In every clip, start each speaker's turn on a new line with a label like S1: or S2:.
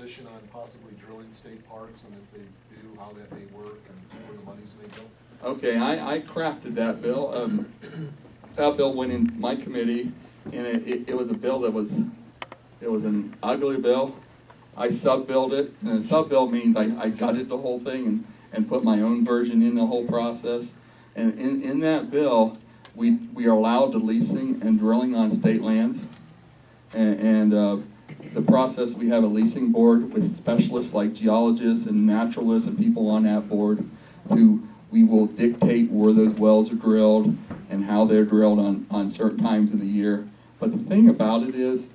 S1: position on possibly drilling state parks, and if they do, how that may work and where the monies may go?
S2: Okay, I crafted that bill. That bill went in my committee, and it was a bill that was an ugly bill. I sub-billed it, and a sub-bill means I gutted the whole thing and put my own version in the whole process. And in that bill, we are allowed the leasing and drilling on state lands. And the process, we have a leasing board with specialists like geologists and naturalists and people on that board who we will dictate where those wells are drilled and how they're drilled on certain times of the year. But the thing about it is,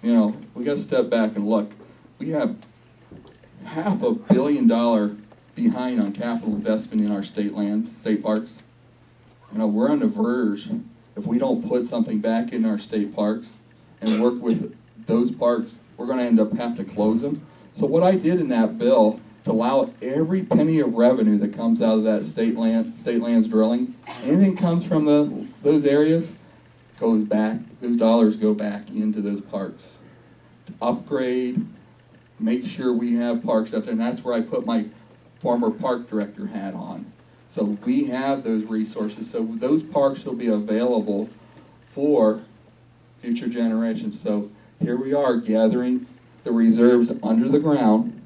S2: you know, we got to step back and look. We have $500 million behind on capital investment in our state lands, state parks. You know, we're on the verge, if we don't put something back in our state parks and work with those parks, we're going to end up having to close them. So what I did in that bill to allow every penny of revenue that comes out of that state lands drilling, anything comes from those areas, goes back, those dollars go back into those parks to upgrade, make sure we have parks out there, and that's where I put my former park director hat on. So we have those resources, so those parks will be available for future generations. So here we are gathering the reserves under the ground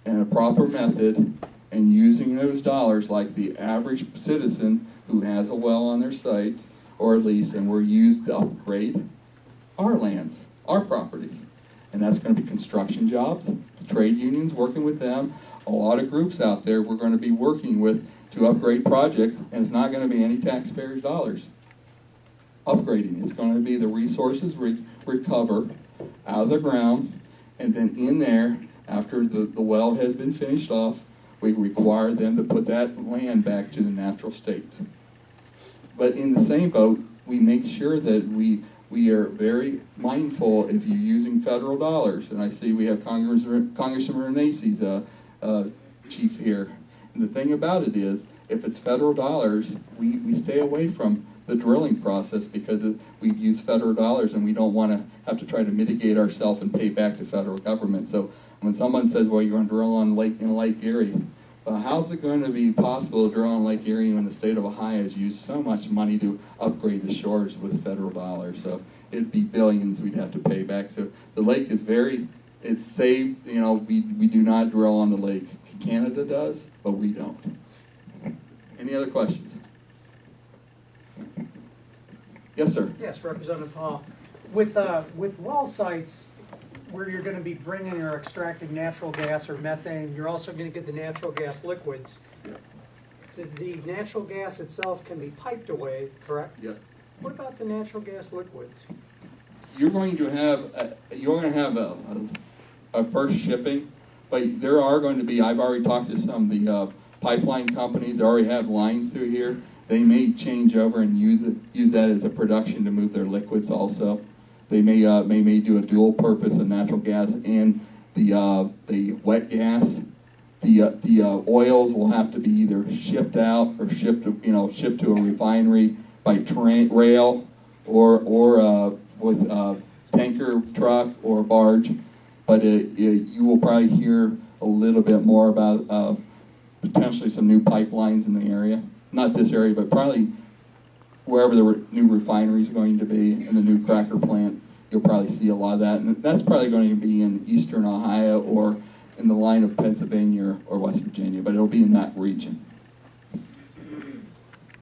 S2: in a proper method and using those dollars like the average citizen who has a well on their site or a lease, and we're used to upgrade our lands, our properties. And that's going to be construction jobs, trade unions, working with them, a lot of groups out there we're going to be working with to upgrade projects, and it's not going to be any taxpayers' dollars. Upgrading, it's going to be the resources recover out of the ground, and then in there, after the well has been finished off, we require them to put that land back to the natural state. But in the same boat, we make sure that we are very mindful if you're using federal dollars. And I see we have Congressman Renace's chief here. And the thing about it is, if it's federal dollars, we stay away from the drilling process because we use federal dollars and we don't want to have to try to mitigate ourselves and pay back to federal government. So when someone says, well, you're going to drill on Lake Erie, how's it going to be possible to drill on Lake Erie when the state of Ohio has used so much money to upgrade the shores with federal dollars? So it'd be billions we'd have to pay back. So the lake is it's safe. You know, we do not drill on the lake. Canada does, but we don't. Any other questions? Yes, sir.
S3: Yes, Representative Hall. With well sites where you're going to be bringing or extracting natural gas or methane, you're also going to get the natural gas liquids. The natural gas itself can be piped away, correct?
S2: Yes.
S3: What about the natural gas liquids?
S2: You're going to have a first shipping, but there are going to be. I've already talked to some of the pipeline companies that already have lines through here. They may change over and use that as a production to move their liquids also. They may do a dual purpose of natural gas and the wet gas. The oils will have to be either shipped out or shipped to a refinery by rail or with tanker truck or barge. But you will probably hear a little bit more about potentially some new pipelines in the area. Not this area, but probably wherever the new refinery is going to be and the new cracker plant, you'll probably see a lot of that. And that's probably going to be in eastern Ohio or in the line of Pennsylvania or West Virginia, but it'll be in that region.